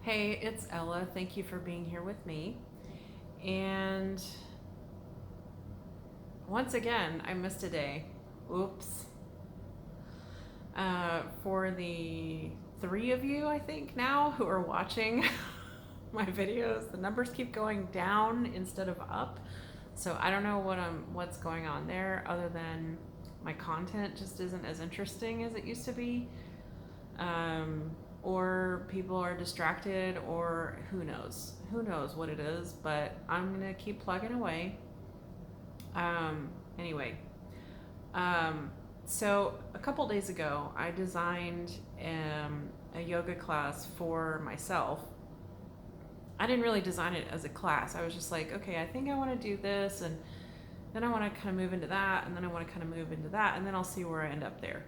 Hey, it's Ella. Thank you for being here with me. And once again, I missed a day. Oops. For the three of you, I think, now who are watching my videos, the numbers keep going down instead of up. So I don't know what's going on there, other than my content just isn't as interesting as it used to be. Um, or people are distracted, or who knows what it is, but I'm gonna keep plugging away. Anyway, um, so a couple days ago I designed a yoga class for myself. I didn't really design it as a class. I was just like, okay, I think I want to do this, and then I want to kind of move into that, and then I want to kind of move into that, and then I'll see where I end up there.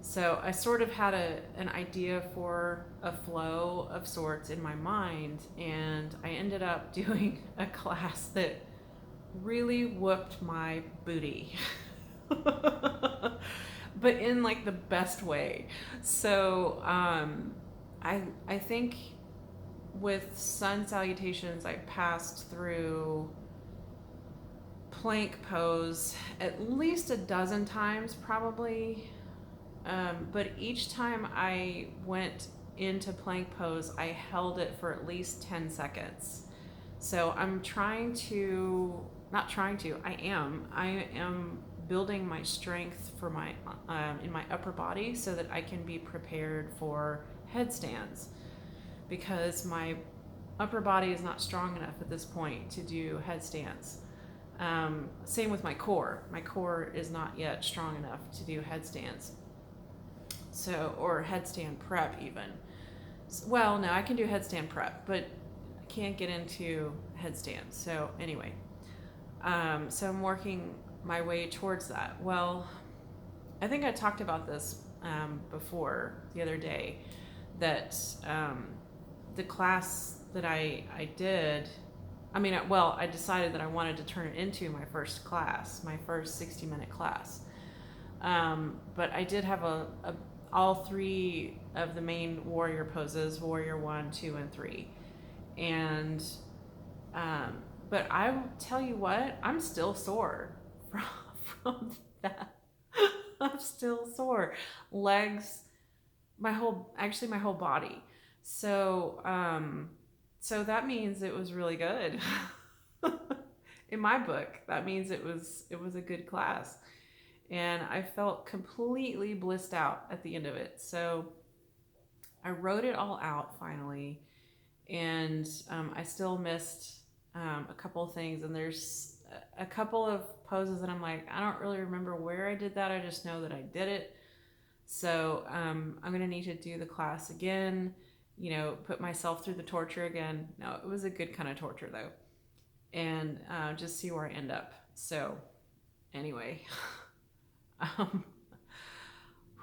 So I sort of had an idea for a flow of sorts in my mind, and I ended up doing a class that really whooped my booty. But in like the best way. So I think with sun salutations I passed through plank pose at least a dozen times probably. But each time I went into plank pose, I held it for at least 10 seconds. So I'm trying to, not trying to, I am building my strength for my, in my upper body so that I can be prepared for headstands, because my upper body is not strong enough at this point to do headstands. Same with my core. My core is not yet strong enough to do headstands. So, or headstand prep even. Well, no, I can do headstand prep, but I can't get into headstands. So anyway, so I'm working my way towards that. Well, I think I talked about this before the other day, that the class that I did, I decided that I wanted to turn it into my first class, my first 60-minute class. But I did have all three of the main warrior poses: warrior 1, 2, and 3. And but I will tell you what, I'm still sore from, from that. I'm still sore. Legs, my whole body. So so that means it was really good. In my book, that means it was a good class. And I felt completely blissed out at the end of it. So I wrote it all out finally, and I still missed a couple of things. And there's a couple of poses that I'm like, I don't really remember where I did that. I just know that I did it. So I'm gonna need to do the class again. Put myself through the torture again. No, it was a good kind of torture though, and just see where I end up. So anyway. Um,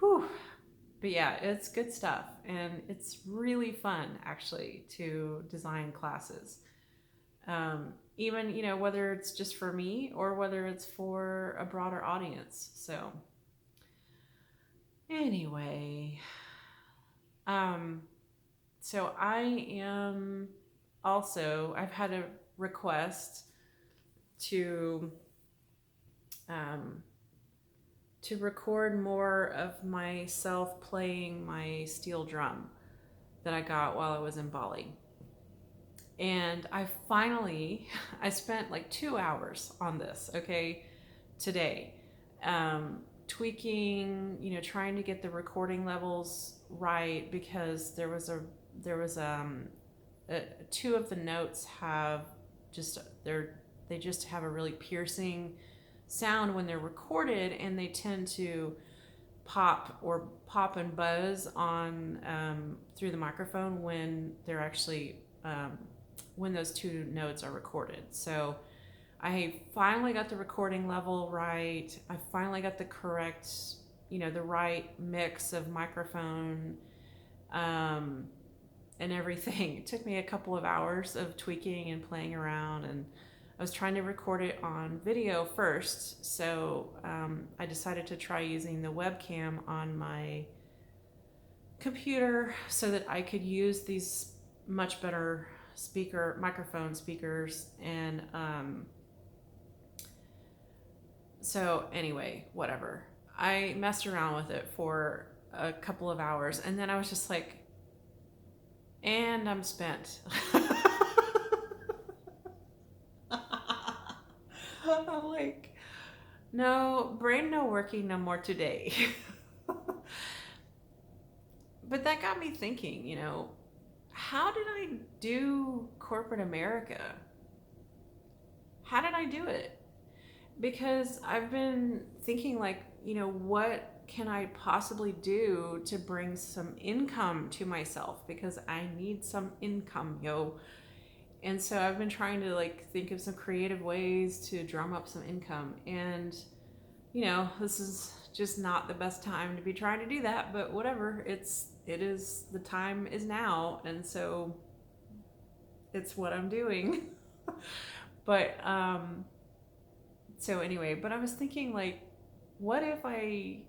whew. But yeah, it's good stuff. And it's really fun, actually, to design classes. Even, whether it's just for me or whether it's for a broader audience. So, anyway, um, so I've had a request to um, to record more of myself playing my steel drum that I got while I was in Bali. And I spent like 2 hours on this, okay, today, tweaking, trying to get the recording levels right, because there was, two of the notes have just, they just have a really piercing sound when they're recorded, and they tend to pop and buzz on through the microphone when they're actually when those two notes are recorded. So I finally got the recording level right. I finally got the correct, the right mix of microphone and everything. It took me a couple of hours of tweaking and playing around, and I was trying to record it on video first, so I decided to try using the webcam on my computer so that I could use these much better microphone speakers, and so anyway, whatever. I messed around with it for a couple of hours, and then I was just like, and I'm spent. I'm like, no, brain no working no more today. But that got me thinking, how did I do corporate America? How did I do it? Because I've been thinking, like, what can I possibly do to bring some income to myself? Because I need some income, yo. And so I've been trying to, like, think of some creative ways to drum up some income. And, this is just not the best time to be trying to do that, but whatever. The time is now. And so it's what I'm doing. But, so anyway, but I was thinking, like, what if I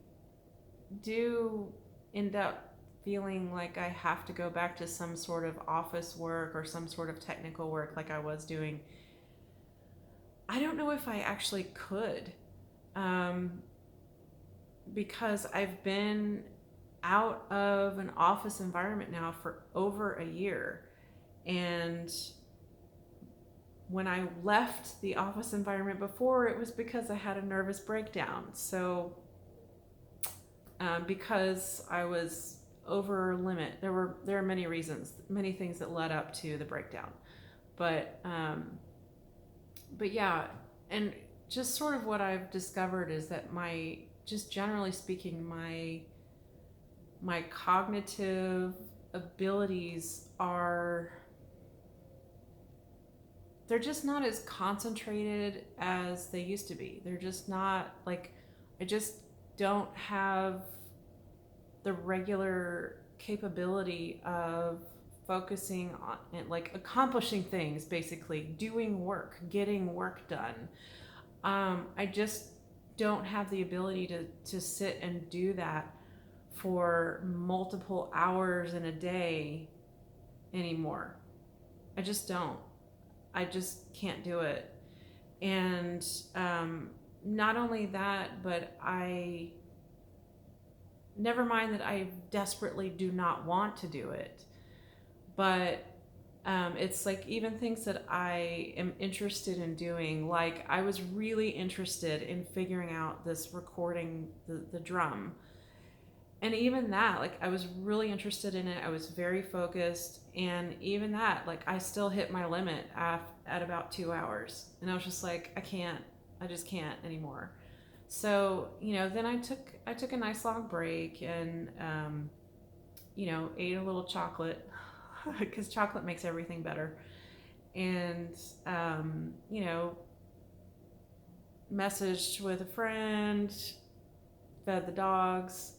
do end up feeling like I have to go back to some sort of office work or some sort of technical work like I was doing? I don't know if I actually could, because I've been out of an office environment now for over a year. And when I left the office environment before, it was because I had a nervous breakdown. So because I was over limit, there are many reasons, many things that led up to the breakdown. But yeah, and just sort of what I've discovered is that just generally speaking, my cognitive abilities they're just not as concentrated as they used to be. They're just not, like, I just don't have the regular capability of focusing on it, like accomplishing things, basically doing work, getting work done. I just don't have the ability to sit and do that for multiple hours in a day anymore. I just don't. I just can't do it. And not only that, but never mind that I desperately do not want to do it, but it's like even things that I am interested in doing. Like, I was really interested in figuring out this recording the drum. And even that, like, I was really interested in it. I was very focused. And even that, like, I still hit my limit at about 2 hours. And I was just like, I just can't anymore. So, then I took a nice long break and, ate a little chocolate because chocolate makes everything better. And, messaged with a friend, fed the dogs,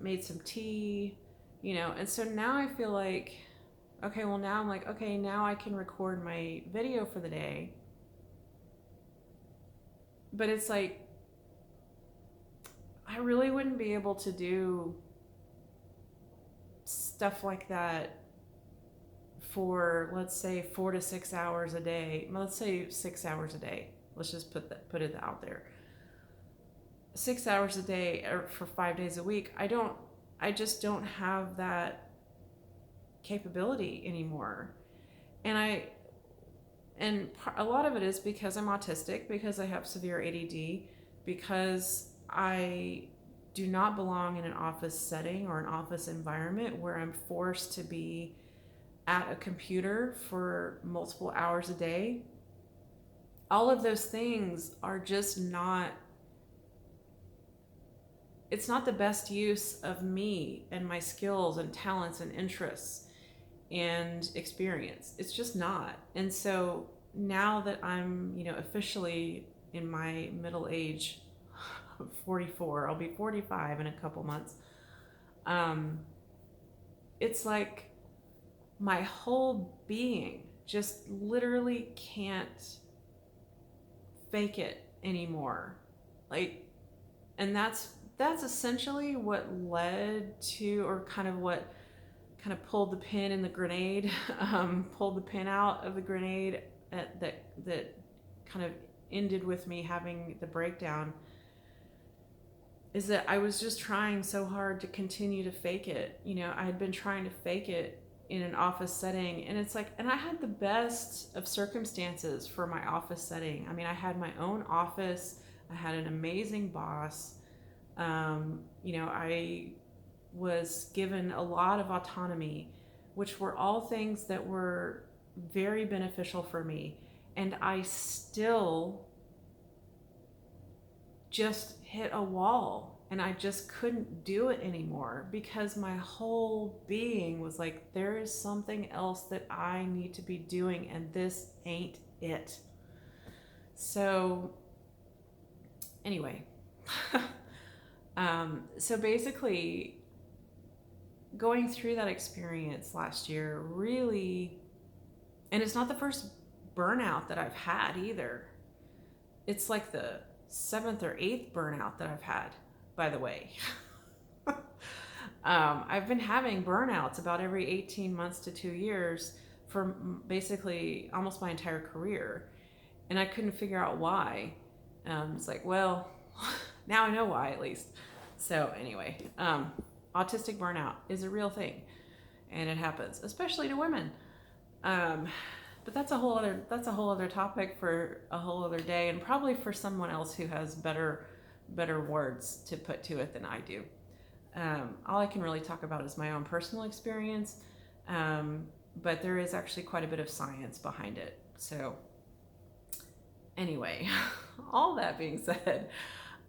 made some tea, and so now I feel like, okay, well, now I'm like, okay, now I can record my video for the day. But it's like, I really wouldn't be able to do stuff like that for, let's say, 4 to 6 hours a day. Let's say 6 hours a day. Let's just put it out there. 6 hours a day or for 5 days a week. I just don't have that capability anymore. And a lot of it is because I'm autistic, because I have severe ADD, because I do not belong in an office setting or an office environment where I'm forced to be at a computer for multiple hours a day. All of those things are just it's not the best use of me and my skills and talents and interests and experience. It's just not. And so now that I'm, officially in my middle age, 44, I'll be 45 in a couple months. It's like my whole being just literally can't fake it anymore. Like, and that's essentially what led to, or kind of what kind of pulled the pin in the grenade, pulled the pin out of the grenade that kind of ended with me having the breakdown, is that I was just trying so hard to continue to fake it. You know, I had been trying to fake it in an office setting, and it's like, and I had the best of circumstances for my office setting. I mean, I had my own office, I had an amazing boss. You know, I was given a lot of autonomy, which were all things that were very beneficial for me. And I still just hit a wall, and I just couldn't do it anymore because my whole being was like, there is something else that I need to be doing, and this ain't it. So anyway, so basically going through that experience last year really, and it's not the first burnout that I've had either. It's like the 7th or 8th burnout that I've had, by the way. I've been having burnouts about every 18 months to 2 years for basically almost my entire career. And I couldn't figure out why. It's like, well, now I know why at least. So anyway, autistic burnout is a real thing, and it happens, especially to women. But that's a whole other topic for a whole other day, and probably for someone else who has better words to put to it than I do. All I can really talk about is my own personal experience, but there is actually quite a bit of science behind it. So anyway, all that being said,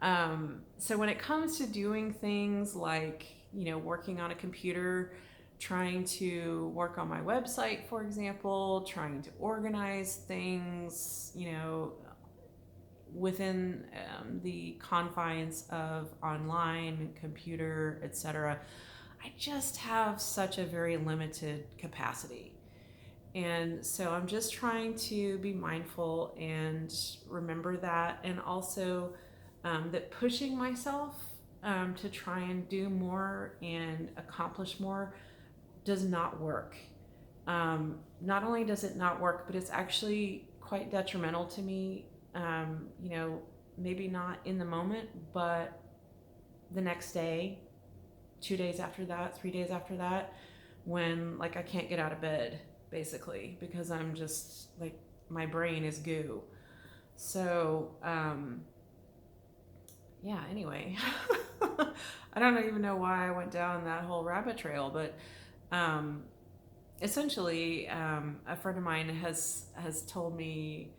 so when it comes to doing things like, you know, working on a computer, trying to work on my website, for example, trying to organize things, you know, within the confines of online, computer, etc., I just have such a very limited capacity. And so I'm just trying to be mindful and remember that, and also that pushing myself to try and do more and accomplish more does not work. Not only does it not work, but it's actually quite detrimental to me. You know, maybe not in the moment, but the next day, 2 days after that, 3 days after that, when like I can't get out of bed, basically, because I'm just like, my brain is goo. So yeah, anyway, I don't even know why I went down that whole rabbit trail, but essentially, a friend of mine has told me,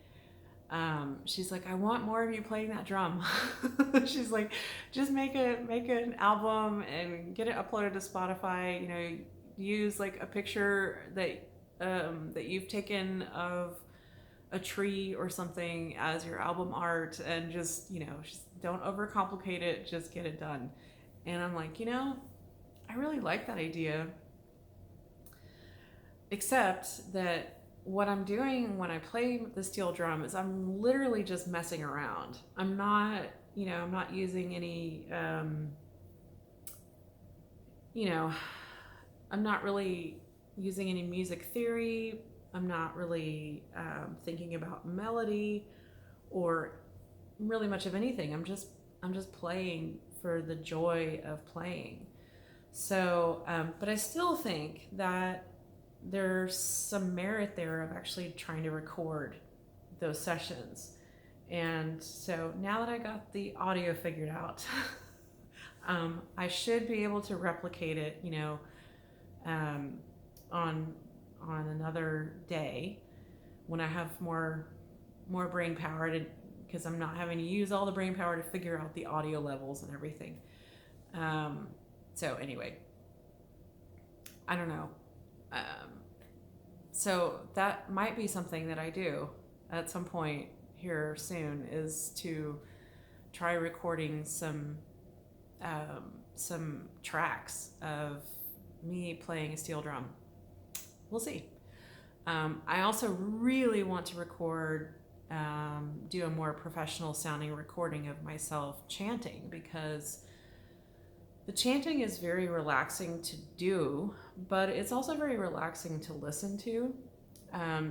she's like, I want more of you playing that drum. She's like, just make an album and get it uploaded to Spotify. You know, use like a picture that you've taken of a tree or something as your album art, and just, you know, just don't overcomplicate it, just get it done. And I'm like, you know, I really like that idea, except that what I'm doing when I play the steel drum is I'm literally just messing around. I'm not, you know, I'm not using any, you know, I'm not really using any music theory. I'm not really thinking about melody or really much of anything. I'm just playing for the joy of playing. So, but I still think that there's some merit there of actually trying to record those sessions. And so now that I got the audio figured out, I should be able to replicate it, you know, on another day when I have more brain power, to, because I'm not having to use all the brain power to figure out the audio levels and everything. So anyway, I don't know. So that might be something that I do at some point here soon, is to try recording some tracks of me playing a steel drum. We'll see. I also really want to record, do a more professional sounding recording of myself chanting, because The chanting is very relaxing to do, but it's also very relaxing to listen to.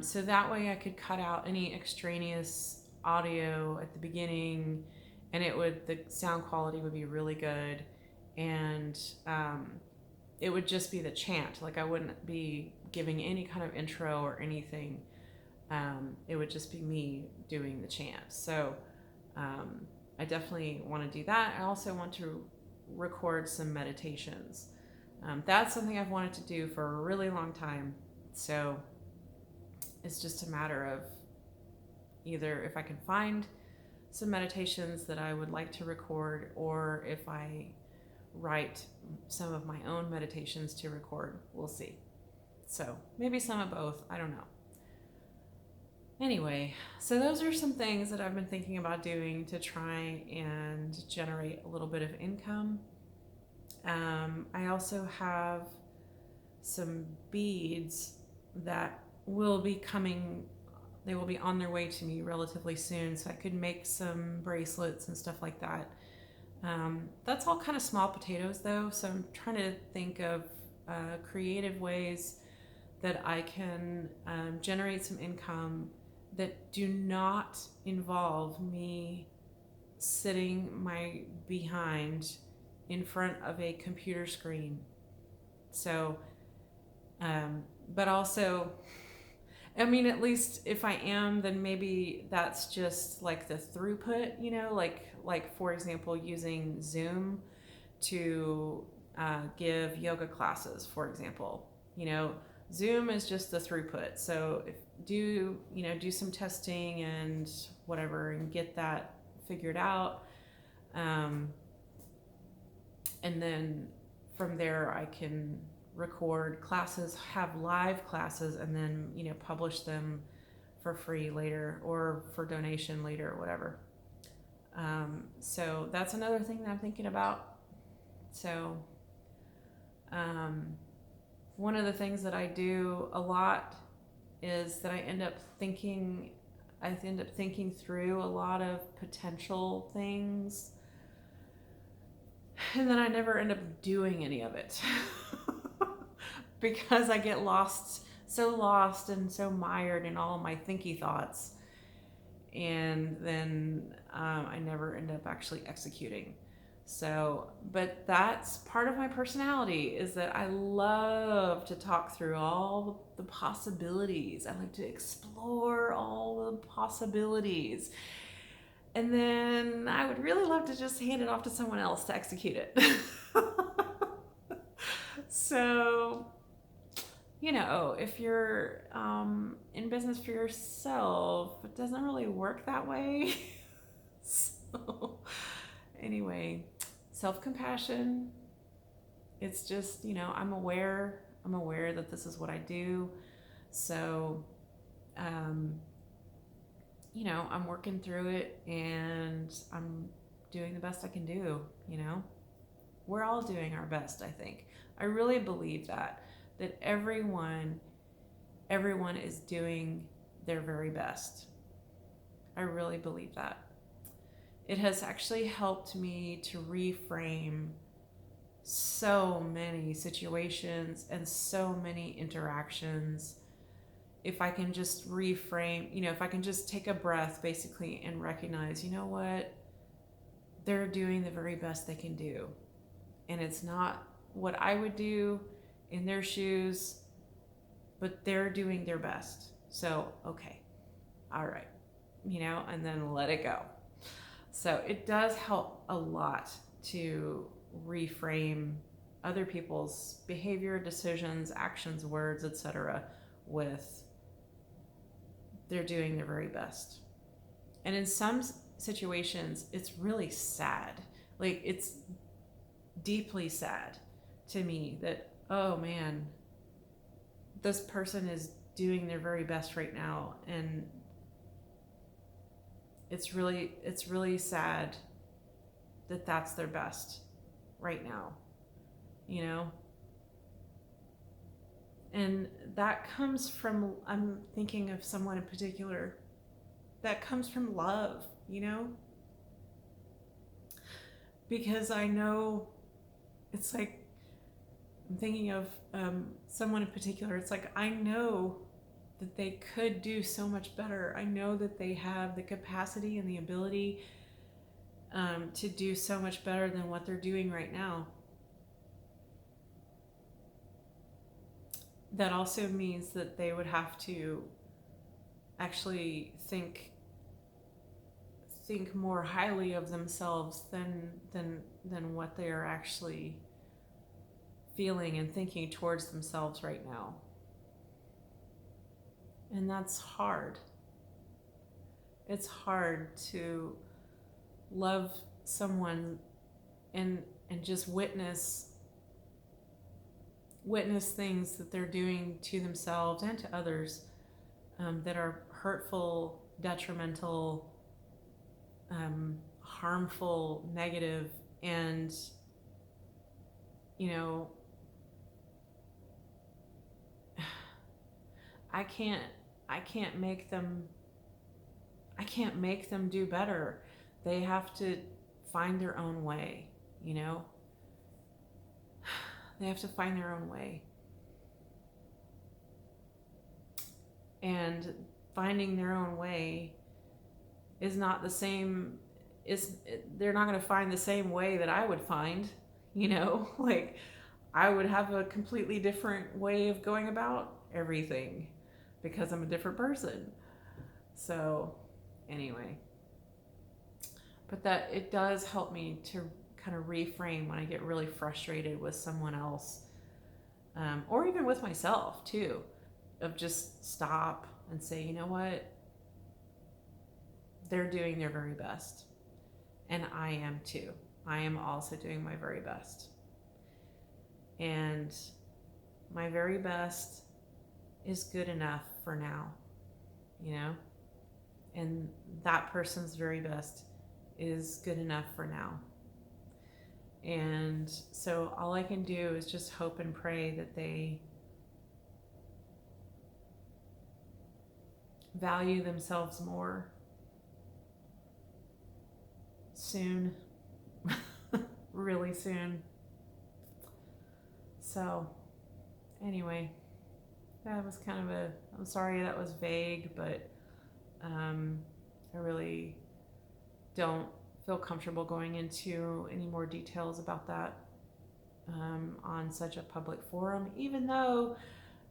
So that way I could cut out any extraneous audio at the beginning, and the sound quality would be really good, and it would just be the chant. Like, I wouldn't be giving any kind of intro or anything. It would just be me doing the chant. So I definitely want to do that. I also want to record some meditations. That's something I've wanted to do for a really long time. So it's just a matter of either if I can find some meditations that I would like to record, or if I write some of my own meditations to record. We'll see. So maybe some of both. I don't know. Anyway, so those are some things that I've been thinking about doing to try and generate a little bit of income. I also have some beads that will be coming. They will be on their way to me relatively soon, so I could make some bracelets and stuff like that. That's all kind of small potatoes though, so I'm trying to think of creative ways that I can generate some income that do not involve me sitting my behind in front of a computer screen. So, but also, I mean, at least if I am, then maybe that's just like the throughput, like for example, using Zoom to give yoga classes, for example. Zoom is just the throughput. So if do some testing and whatever and get that figured out. And then from there I can record classes, have live classes, and then, publish them for free later or for donation later or whatever. So that's another thing that I'm thinking about. So, one of the things that I do a lot is that I end up thinking through a lot of potential things, and then I never end up doing any of it because I get lost and so mired in all of my thinky thoughts, and then I never end up actually executing. So, but that's part of my personality, is that I love to talk through all the possibilities. I like to explore all the possibilities. And then I would really love to just hand it off to someone else to execute it. So, if you're in business for yourself, it doesn't really work that way. So, anyway, self-compassion. It's just, I'm aware that this is what I do. So, I'm working through it, and I'm doing the best I can do. We're all doing our best, I think. I really believe that everyone is doing their very best. I really believe that. It has actually helped me to reframe so many situations and so many interactions. If I can just reframe, if I can just take a breath basically and recognize, what? They're doing the very best they can do. And it's not what I would do in their shoes, but they're doing their best. So, okay, all right, and then let it go. So it does help a lot to reframe other people's behavior, decisions, actions, words, etc. with they're doing their very best. And in some situations, it's really sad. Like, it's deeply sad to me that, oh man, this person is doing their very best right now, and it's really sad that that's their best right now, And that comes from, I'm thinking of someone in particular, that comes from love, because I know it's like, I'm thinking of someone in particular. It's like, I know that they could do so much better. I know that they have the capacity and the ability to do so much better than what they're doing right now. That also means that they would have to actually think more highly of themselves than what they are actually feeling and thinking towards themselves right now. And that's hard. It's hard to love someone and just witness things that they're doing to themselves and to others that are hurtful, detrimental, harmful, negative, and I can't make them do better. They have to find their own way, They have to find their own way. And finding their own way is not the same, they're not going to find the same way that I would find, like I would have a completely different way of going about everything because I'm a different person. So anyway, but that it does help me to kind of reframe when I get really frustrated with someone else, or even with myself too, of just stop and say, you know what, they're doing their very best, and I am too. I am also doing my very best, and my very best is good enough for now, and that person's very best is good enough for now. And so all I can do is just hope and pray that they value themselves more soon, really soon. So anyway, that was kind of I'm sorry that was vague, but I really don't feel comfortable going into any more details about that on such a public forum, even though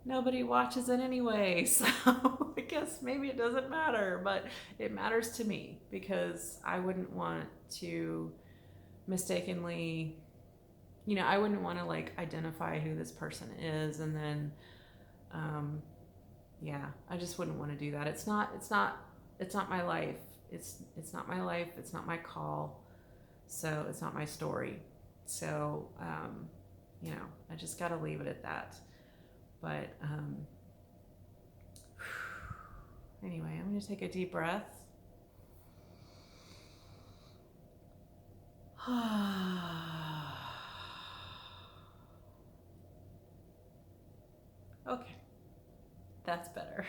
nobody watches it anyway. So I guess maybe it doesn't matter, but it matters to me because I wouldn't want to mistakenly, I wouldn't want to like identify who this person is and then I just wouldn't want to do that. It's not my life. It's not my life. It's not my call. So it's not my story. So, I just got to leave it at that. But anyway, I'm going to take a deep breath. Okay, that's better.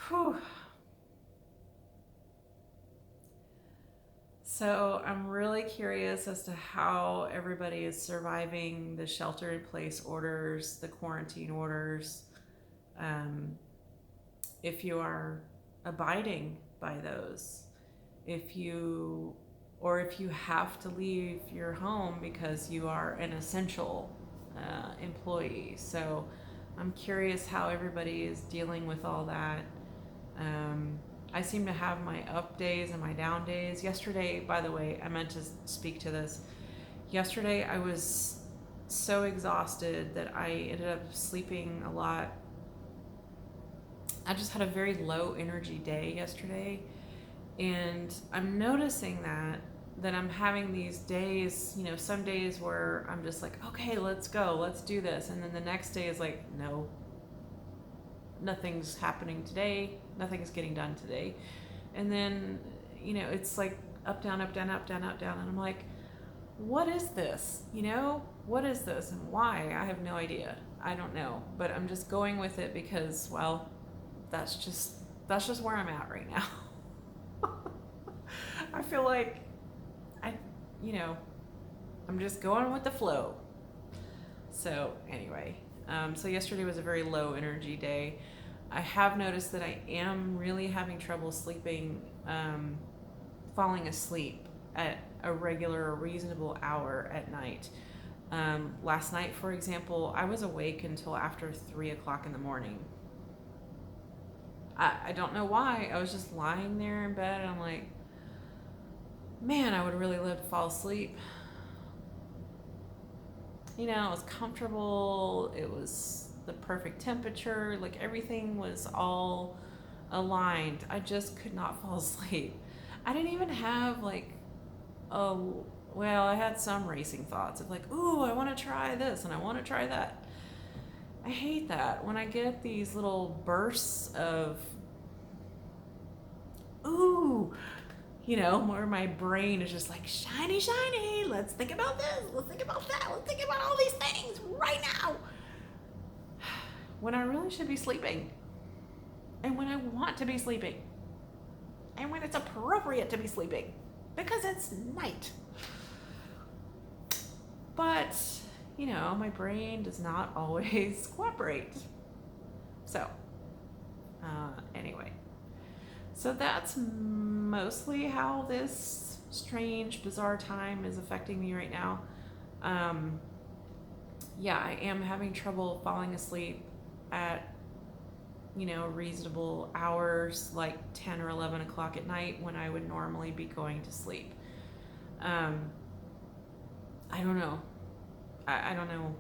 Whew. So I'm really curious as to how everybody is surviving the shelter-in-place orders, the quarantine orders, if you are abiding by those, if you have to leave your home because you are an essential employee. So I'm curious how everybody is dealing with all that. I seem to have my up days and my down days. Yesterday, by the way, I meant to speak to this. Yesterday, I was so exhausted that I ended up sleeping a lot. I just had a very low energy day yesterday. And I'm noticing that I'm having these days, some days where I'm just like, okay, let's go, let's do this. And then the next day is like, no, nothing's happening today. Nothing's getting done today. And then, it's like up, down, up, down, up, down, up, down. And I'm like, what is this? What is this and why? I have no idea. I don't know. But I'm just going with it because, well, that's just where I'm at right now. I feel like I'm just going with the flow. So anyway, so yesterday was a very low energy day. I have noticed that I am really having trouble sleeping, falling asleep at a regular or reasonable hour at night. Last night, for example, I was awake until after 3 o'clock in the morning. I don't know why. I was just lying there in bed and I'm like, man, I would really love to fall asleep. You know, it was comfortable. It was the perfect temperature. Like everything was all aligned. I just could not fall asleep. I didn't even have like, oh, well, I had some racing thoughts of like, ooh, I want to try this and I want to try that. I hate that when I get these little bursts of, ooh, you know, where my brain is just like, shiny, shiny, let's think about this, let's think about that, let's think about all these things right now. When I really should be sleeping. And when I want to be sleeping. And when it's appropriate to be sleeping. Because it's night. But, you know, my brain does not always cooperate. So, anyway. So that's mostly how this strange, bizarre time is affecting me right now. Yeah, I am having trouble falling asleep at, you know, reasonable hours, like 10 or 11 o'clock at night when I would normally be going to sleep. I don't know. I don't know.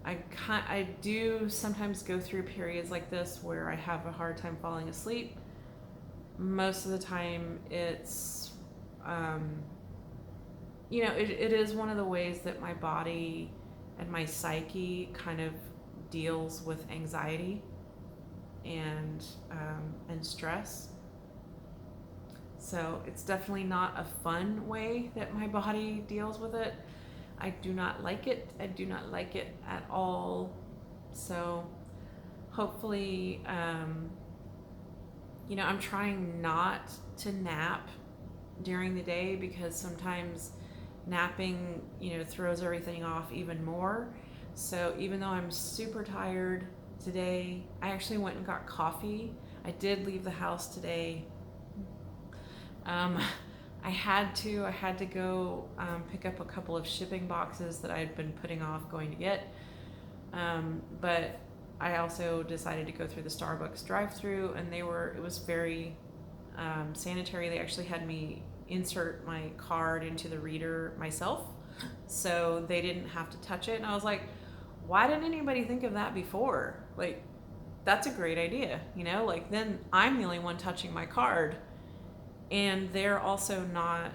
I do sometimes go through periods like this where I have a hard time falling asleep. Most of the time it's, you know, it is one of the ways that my body and my psyche kind of deals with anxiety and stress. So it's definitely not a fun way that my body deals with it. I do not like it. I do not like it at all. So hopefully, you know, I'm trying not to nap during the day because sometimes napping, you know, throws everything off even more. So even though I'm super tired today, I actually went and got coffee. I did leave the house today. I had to go pick up a couple of shipping boxes that I had been putting off going to get. But I also decided to go through the Starbucks drive-through, and it was very sanitary. They actually had me insert my card into the reader myself, so they didn't have to touch it. And I was like, why didn't anybody think of that before? Like, that's a great idea, you know? Like, then I'm the only one touching my card, and they're also not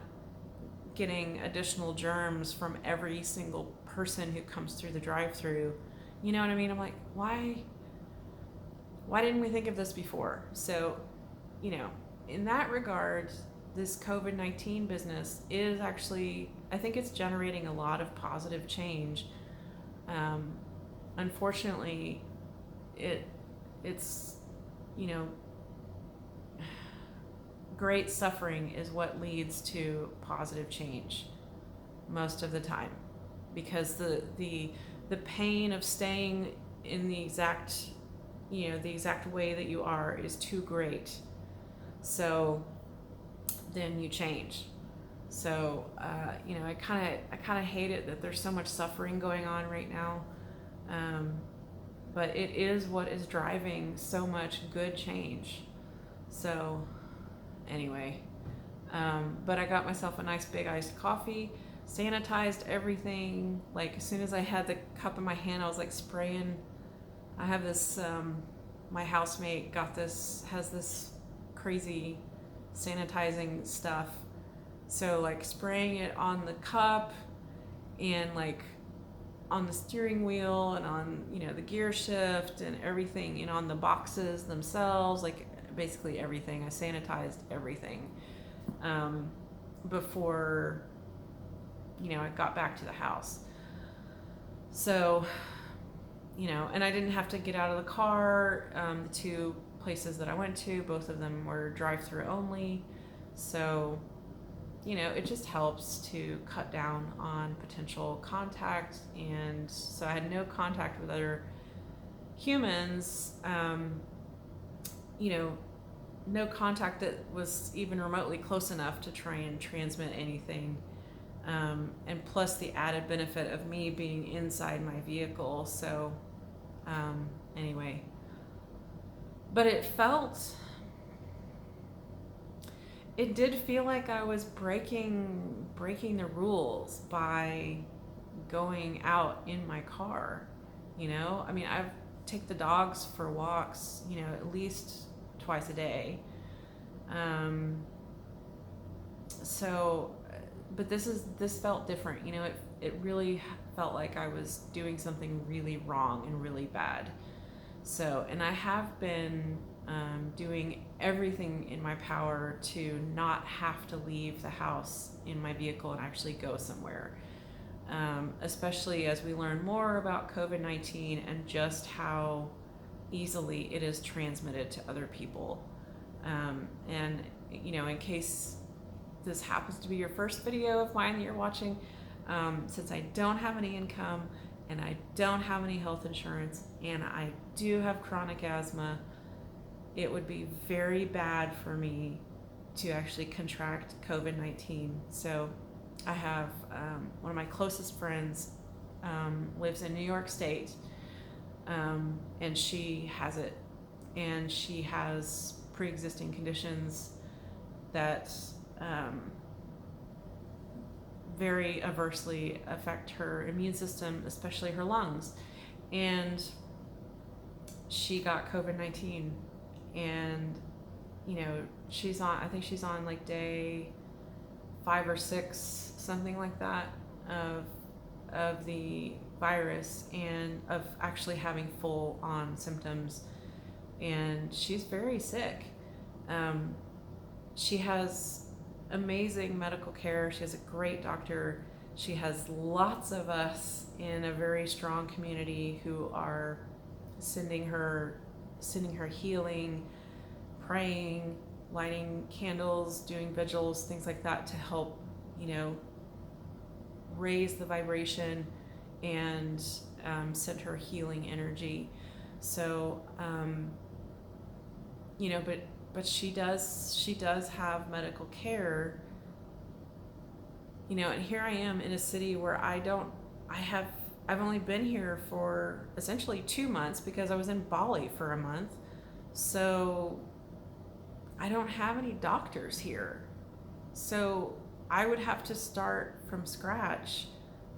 getting additional germs from every single person who comes through the drive-through. You know what I mean? I'm like, why didn't we think of this before? So, you know, in that regard, this COVID-19 business is actually, I think it's generating a lot of positive change. Unfortunately, it's, you know, great suffering is what leads to positive change most of the time, because the pain of staying in the exact way that you are is too great. So then you change. So you know, I kind of hate it that there's so much suffering going on right now, but it is what is driving so much good change. So anyway, but I got myself a nice big iced coffee, sanitized everything. Like, as soon as I had the cup in my hand, I was like spraying. I have this, my housemate has this crazy sanitizing stuff. So like spraying it on the cup and like on the steering wheel and on, you know, the gear shift and everything, and on the boxes themselves, like basically everything. I sanitized everything before, you know, I got back to the house. So, you know, and I didn't have to get out of the car. The two places that I went to, both of them were drive-through only. So, it just helps to cut down on potential contact. And so I had no contact with other humans, no contact that was even remotely close enough to try and transmit anything. And plus the added benefit of me being inside my vehicle. So, anyway, but it did feel like I was breaking the rules by going out in my car. I mean, I take the dogs for walks, at least twice a day. So, but this felt different. It really felt like I was doing something really wrong and really bad. So, and I have been doing everything in my power to not have to leave the house in my vehicle and actually go somewhere. Especially as we learn more about COVID-19 and just how easily it is transmitted to other people. And, in case this happens to be your first video of mine that you're watching, since I don't have any income and I don't have any health insurance and I do have chronic asthma, it would be very bad for me to actually contract COVID-19. So I have one of my closest friends lives in New York State, and she has it, and she has pre-existing conditions that very adversely affect her immune system, especially her lungs. And she got COVID-19, and I think she's on like day 5 or 6, something like that, of the virus and of actually having full on symptoms. And she's very sick. She has amazing medical care. She has a great doctor. She has lots of us in a very strong community who are sending her healing, praying, lighting candles, doing vigils, things like that to help, raise the vibration and send her healing energy. So, but she does have medical care, and here I am in a city where I've only been here for essentially 2 months because I was in Bali for a month. So I don't have any doctors here. So I would have to start from scratch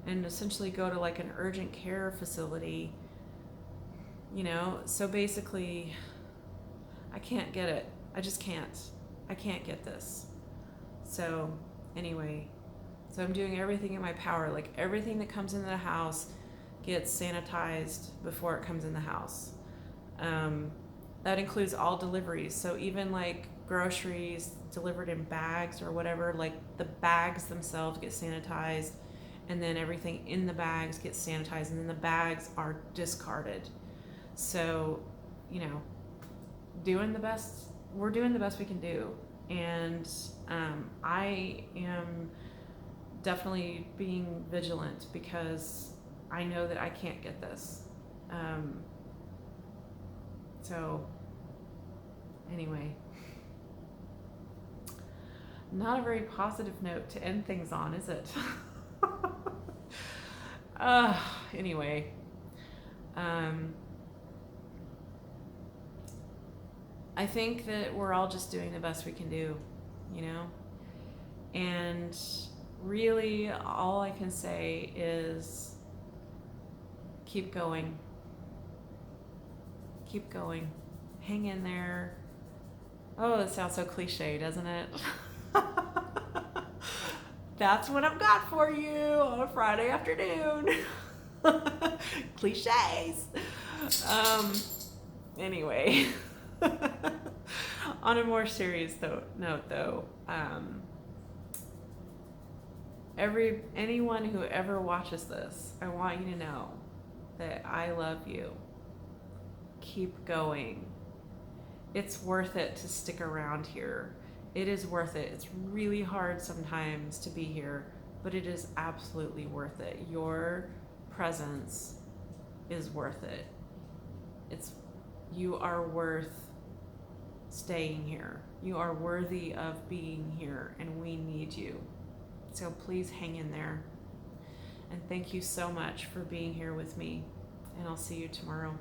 and essentially go to like an urgent care facility, so basically I can't get it. I just can't. I can't get this. So anyway, so I'm doing everything in my power. Like everything that comes into the house gets sanitized before it comes in the house. That includes all deliveries. So even like groceries delivered in bags or whatever, like the bags themselves get sanitized, and then everything in the bags gets sanitized, and then the bags are discarded. So, we're doing the best we can do. And I am definitely being vigilant because I know that I can't get this. So anyway, not a very positive note to end things on, is it? Anyway, I think that we're all just doing the best we can do, and really all I can say is keep going, hang in there. Oh, it sounds so cliche, doesn't it? That's what I've got for you on a Friday afternoon. Cliches. Anyway, on a more serious note though, anyone who ever watches this, I want you to know that I love you. Keep going. It's worth it to stick around here. It is worth it. It's really hard sometimes to be here, but it is absolutely worth it. Your presence is worth it. You are worth staying here. You are worthy of being here, and we need you. So please hang in there. And thank you so much for being here with me. And I'll see you tomorrow.